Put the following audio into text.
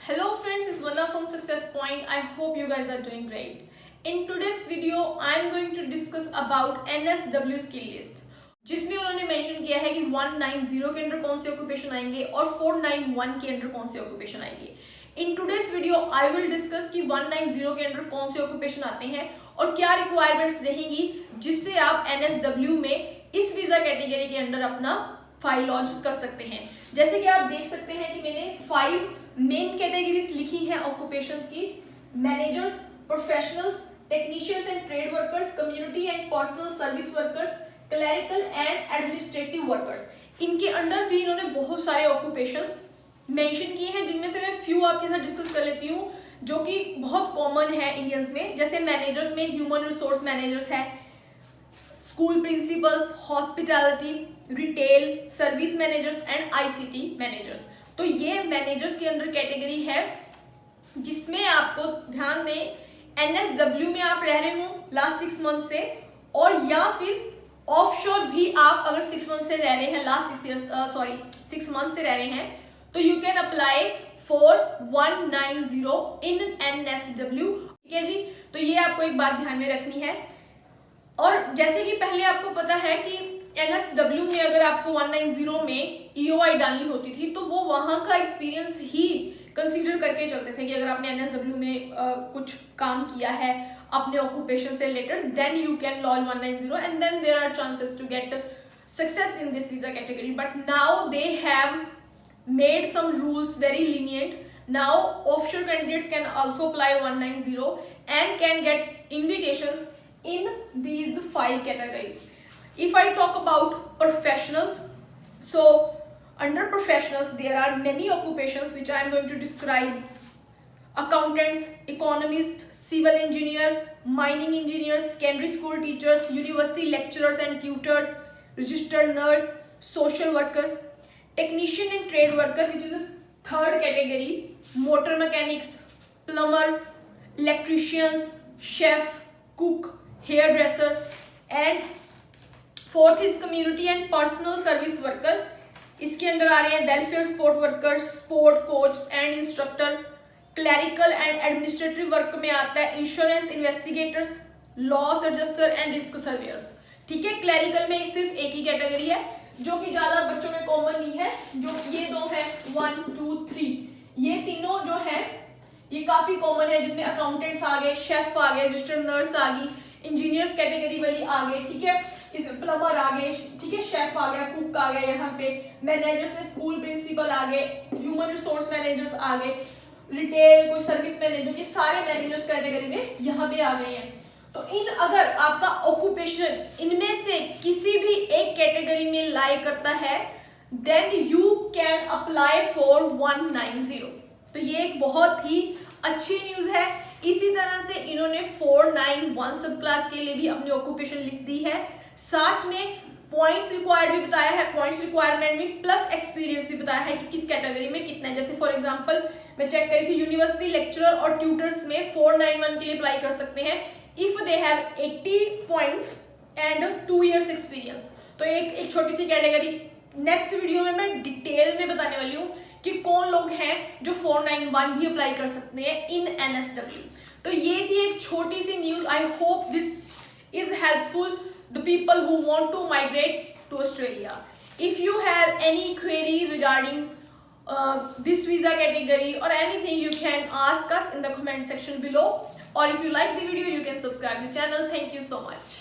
Hello friends, it's Vanna from Success Point. I hope you guys are doing great. In today's video, I'm going to discuss about NSW skill list, जिसमें उन्होंने mention किया है कि 190 के अंदर कौन से ऑक्यूपेशन आएंगे और 491 के अंदर कौन से ऑक्यूपेशन आएंगे. In today's video I will discuss कि 190 के अंदर कौन से ऑक्यूपेशन आते हैं और क्या रिक्वायरमेंट्स रहेंगी जिससे आप NSW में इस वीजा कैटेगरी के अंदर अपना फाइल लॉन्च कर सकते हैं. जैसे कि आप देख सकते हैं कि मैंने 5 मेन कैटेगरीज लिखी हैं ऑक्यूपेशंस की: managers, professionals, technicians and trade workers, community and personal service workers, clerical and administrative workers. इनके अंडर भी इन्होंने बहुत सारे ऑक्यूपेशंस मेंशन किए हैं, जिनमें से मैं फ्यू आपके साथ डिस्कस कर लेती हूँ जो कि बहुत कॉमन है इंडियंस में. जैसे मैनेजर्स में ह्यूमन रिसोर्स मैनेजर्स है, school principles, hospitality, retail, service managers and ICT managers. तो ये मैनेजर्स के अंदर कैटेगरी है जिसमें आपको ध्यान दें एनएसडब्ल्यू में आप रह रहे हो लास्ट 6 मंथ से, और या फिर ऑफशोर भी आप अगर 6 मंथ से रह रहे हैं, लास्ट 6 मंथ से रह रहे हैं, तो you can apply for 190 in NSW. ठीक है जी. तो ये आपको एक बात ध्यान में रखनी है. और जैसे कि पहले आपको पता है कि एनएसडब्ल्यू में अगर आपको 190 में ईओआई डालनी होती थी तो वो वहाँ का एक्सपीरियंस ही कंसीडर करके चलते थे कि अगर आपने एनएसडब्ल्यू में कुछ काम किया है अपने ऑक्यूपेशन से related, then you can launch 190 and then there are chances to get success in this visa category. But now they have made some rules very lenient. Now offshore candidates can also apply 190 and can get invitations in these 5 categories. If I talk about professionals, so under professionals there are many occupations which I am going to describe: accountants, economists, civil engineer, mining engineers, secondary school teachers, university lecturers and tutors, registered nurse, social worker, technician and trade worker, which is the 3rd category, motor mechanics, plumber, electricians, chef, cook, hairdresser, and 4th is community and personal service worker. इसके अंदर आ रहे हैं welfare support worker, sport coach and instructor. Clerical and administrative work में आता है insurance investigators, loss adjuster and risk surveyor's. ठीक है. Clerical में सिर्फ एक ही कैटेगरी है जो कि ज्यादा बच्चों में कॉमन नहीं है, जो ये 2 है 1 2 3, ये तीनों जो है ये काफी कॉमन है, जिसमें अकाउंटेंट्स आ गए, शेफ आ गए, रजिस्टर्ड नर्स आ गई, इंजीनियर्स कैटेगरी वाली आ गए. ठीक है. इसमें प्लम्बर आ गए. ठीक है. शेफ आ गया, कुक आ गया, यहाँ पे मैनेजर्स में स्कूल प्रिंसिपल आ गए, ह्यूमन रिसोर्स मैनेजर्स आ गए, रिटेल कोई सर्विस मैनेजर, ये सारे मैनेजर्स कैटेगरी में यहाँ पे आ गए हैं. तो अगर आपका ऑक्यूपेशन इनमें से किसी भी एक कैटेगरी में लाई करता है, then you can apply for 190. तो ये एक बहुत ही अच्छी न्यूज है. इसी तरह से इन्होंने 491 सब क्लास के लिए भी अपनी ऑक्यूपेशन लिस्ट दी है. साथ में पॉइंट्स रिक्वायर्ड भी बताया है, पॉइंट्स रिक्वायरमेंट भी प्लस एक्सपीरियंस भी बताया है कि किस कैटेगरी में कितना है. जैसे फॉर एग्जांपल मैं चेक करी थी, यूनिवर्सिटी लेक्चरर और ट्यूटर्स में 491 के लिए अप्लाई कर सकते हैं if they have 80 points and 2 years experience. तो एक छोटी सी कैटेगरी नेक्स्ट वीडियो में मैं डिटेल में बताने वाली हूँ कि कौन लोग हैं जो 491 भी अप्लाई कर सकते हैं इन एनएसडब्ल्यू. तो ये थी एक छोटी सी news. I hope this is helpful the people who want to migrate to Australia. If you have any query regarding this visa category or anything, you can ask us in the comment section below, or if you like the video you can subscribe the channel. Thank you so much.